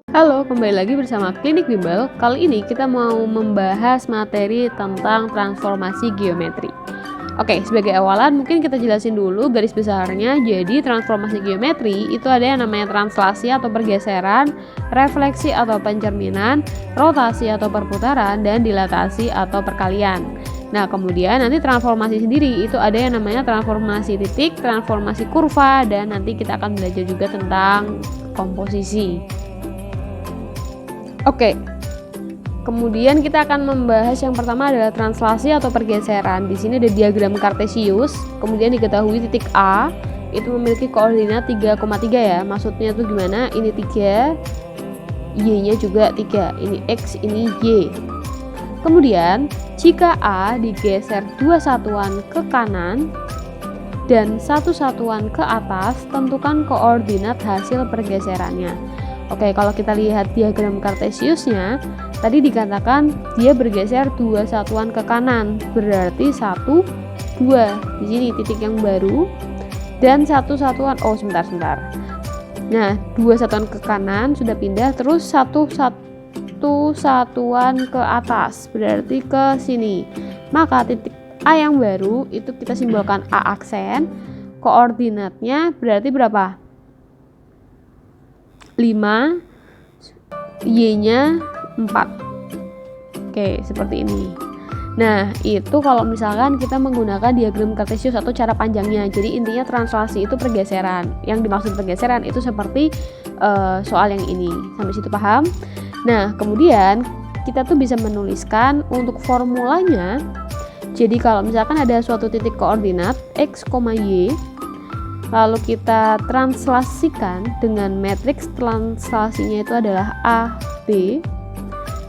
Halo, kembali lagi bersama Klinik Bimbel. Kali ini kita mau membahas materi tentang transformasi geometri. Oke, sebagai awalan mungkin kita jelasin dulu garis besarnya. Jadi transformasi geometri itu ada yang namanya translasi atau pergeseran, refleksi atau pencerminan, rotasi atau perputaran, dan dilatasi atau perkalian. Nah, kemudian nanti transformasi sendiri itu ada yang namanya transformasi titik, transformasi kurva, dan nanti kita akan belajar juga tentang komposisi. Oke, kemudian kita akan membahas yang pertama adalah translasi atau pergeseran. Di sini ada diagram kartesius, kemudian diketahui titik A itu memiliki koordinat 3,3 ya. Maksudnya tuh gimana? Ini 3, Y-nya juga 3. Ini X, ini Y. Kemudian, jika A digeser 2 satuan ke kanan dan 1 satuan ke atas, tentukan koordinat hasil pergeserannya. Oke, kalau kita lihat diagram kartesiusnya, tadi dikatakan dia bergeser 2 satuan ke kanan, berarti 1, 2. Di sini titik yang baru dan 1 satuan. Oh, sebentar. Nah, 2 satuan ke kanan sudah pindah, terus 1 satuan ke atas, berarti ke sini. Maka titik A yang baru itu kita simbolkan A aksen. Koordinatnya berarti berapa? 5, Y-nya 4. Oke, seperti ini. Nah, itu kalau misalkan kita menggunakan diagram kartesius atau cara panjangnya. Jadi intinya translasi itu pergeseran. Yang dimaksud pergeseran itu seperti soal yang ini. Sampai situ paham? Nah, kemudian kita tuh bisa menuliskan untuk formulanya. Jadi kalau misalkan ada suatu titik koordinat X, Y, lalu kita translasikan dengan matriks translasinya itu adalah A, B,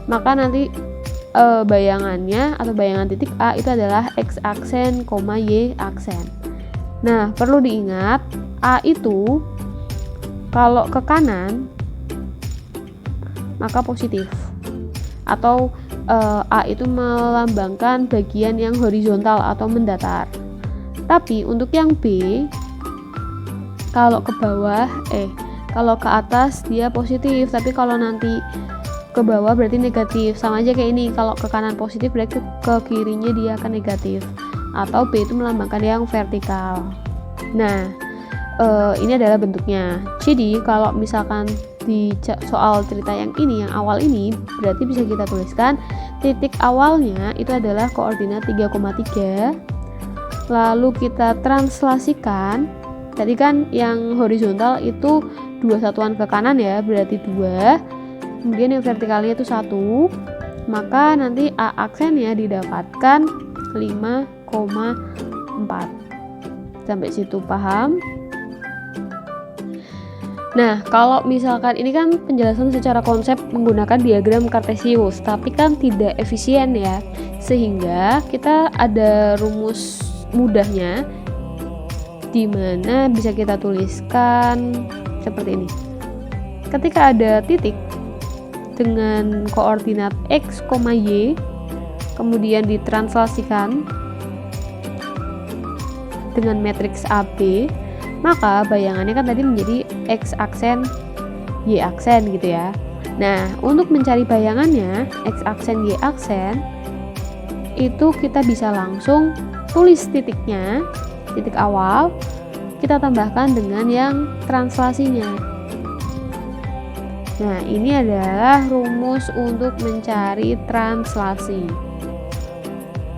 maka nanti bayangannya atau bayangan titik A itu adalah X aksen, Y aksen. Nah, perlu diingat A itu kalau ke kanan maka positif, atau A itu melambangkan bagian yang horizontal atau mendatar. Tapi untuk yang B, kalau ke bawah, kalau ke atas dia positif, tapi kalau nanti ke bawah berarti negatif. Sama aja kayak ini, kalau ke kanan positif berarti ke kirinya dia akan negatif. Atau B itu melambangkan yang vertikal. Nah, ini adalah bentuknya. Jadi kalau misalkan di soal cerita yang ini, yang awal ini, berarti bisa kita tuliskan titik awalnya itu adalah koordinat 3,3. Lalu kita translasikan. Tadi kan yang horizontal itu 2 satuan ke kanan ya, berarti 2. Kemudian yang vertikalnya itu 1. Maka nanti A aksennya didapatkan 5,4. Sampai situ paham? Nah, kalau misalkan ini kan penjelasan secara konsep menggunakan diagram kartesius, tapi kan tidak efisien ya. Sehingga kita ada rumus mudahnya di mana bisa kita tuliskan seperti ini. Ketika ada titik dengan koordinat X, Y, kemudian ditranslasikan dengan matriks AB, maka bayangannya kan tadi menjadi X aksen, Y aksen gitu ya. Nah, untuk mencari bayangannya X aksen, Y aksen, itu kita bisa langsung tulis titiknya, titik awal, kita tambahkan dengan yang translasinya. Nah, ini adalah rumus untuk mencari translasi.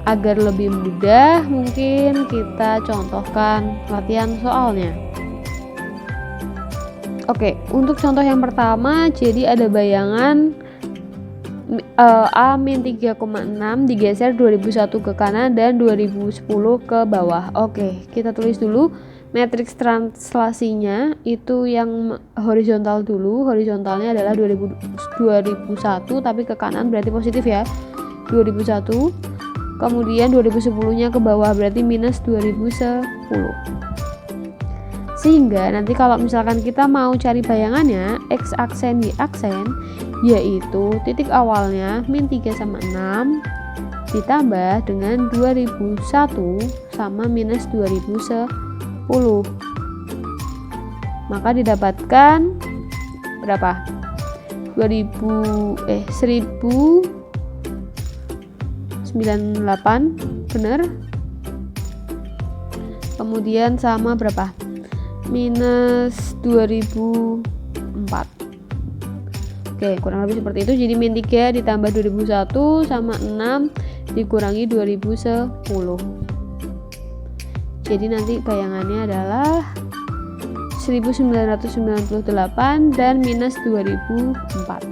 Agar lebih mudah, mungkin kita contohkan latihan soalnya. Oke, untuk contoh yang pertama, jadi ada bayangan A-3,6 digeser 2001 ke kanan dan 2010 ke bawah. Oke, kita tulis dulu matriks translasinya itu yang horizontal dulu. Horizontalnya adalah 2001 tapi ke kanan berarti positif ya. 2001. Kemudian 2010-nya ke bawah berarti minus 2010. Sehingga nanti kalau misalkan kita mau cari bayangannya X aksen, Y aksen, yaitu titik awalnya min 3 sama 6 ditambah dengan 2001 sama minus 2010. Maka didapatkan berapa? 1098 bener. Kemudian sama berapa? Minus 2004. Oke, kurang lebih seperti itu. Jadi min 3 ditambah 2001 sama 6 dikurangi 2010. Jadi nanti bayangannya adalah 1998 dan minus 2004.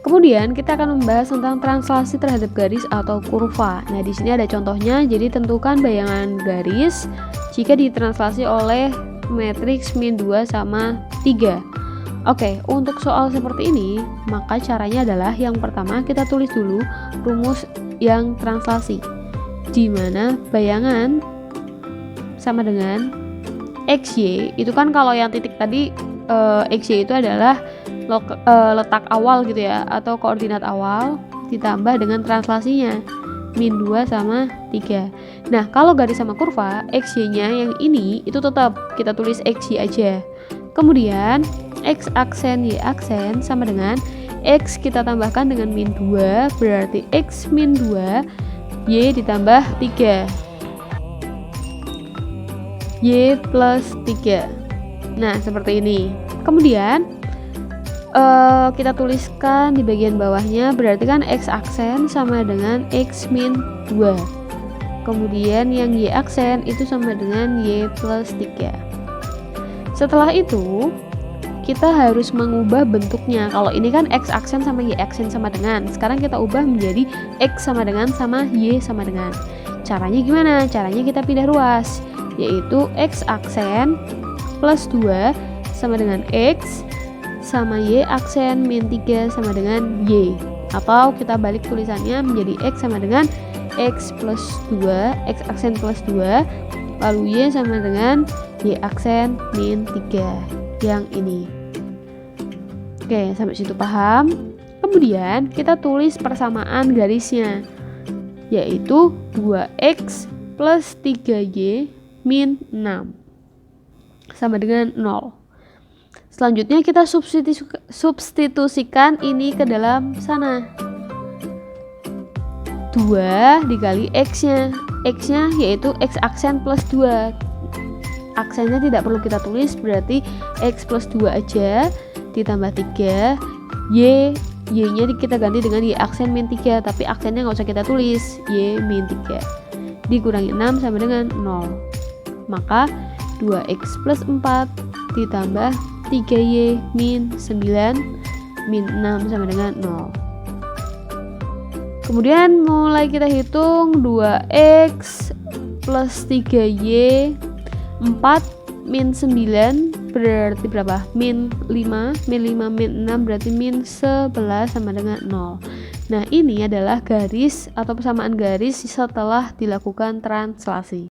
Kemudian kita akan membahas tentang translasi terhadap garis atau kurva. Nah, di sini ada contohnya. Jadi tentukan bayangan garis jika ditranslasi oleh matriks min 2 sama 3. Oke, untuk soal seperti ini, maka caranya adalah yang pertama kita tulis dulu rumus yang translasi, di mana bayangan sama dengan XY. Itu kan kalau yang titik tadi XY itu adalah letak awal gitu ya, atau koordinat awal ditambah dengan translasinya min 2 sama 3. Nah, kalau garis sama kurva, XY-nya yang ini itu tetap kita tulis XY aja. Kemudian X aksen Y aksen sama dengan X kita tambahkan dengan min 2, berarti X min 2 Y ditambah 3 Y plus 3. Nah, seperti ini. Kemudian kita tuliskan di bagian bawahnya, berarti kan X aksen sama dengan X min 2. Kemudian yang Y aksen itu sama dengan Y plus 3. Setelah itu kita harus mengubah bentuknya. Kalau ini kan X aksen sama Y aksen sama dengan, sekarang kita ubah menjadi X sama dengan sama Y sama dengan. Caranya gimana? Caranya kita pindah ruas, yaitu X aksen plus 2 sama dengan X sama Y aksen min 3 sama dengan Y, atau kita balik tulisannya menjadi X sama dengan X plus 2, X aksen plus 2, lalu Y sama dengan Y aksen min 3 yang ini. Oke, sampai situ paham? Kemudian kita tulis persamaan garisnya, yaitu 2X plus 3Y min 6 sama dengan 0. Selanjutnya kita substitusikan ini ke dalam sana. 2 dikali X-nya. X-nya yaitu X aksen plus 2. Aksennya tidak perlu kita tulis, berarti X plus 2 aja ditambah 3. Y-nya kita ganti dengan Y aksen min 3, tapi aksennya nggak usah kita tulis, Y min 3. Dikurangi 6 sama dengan 0. Maka 2X plus 4 ditambah 3Y min 9 min 6 sama dengan 0. Kemudian mulai kita hitung 2X plus 3Y 4 min 9 berarti berapa? Min 5 min 6 berarti min 11 sama dengan 0. Nah, ini adalah garis atau persamaan garis setelah dilakukan translasi.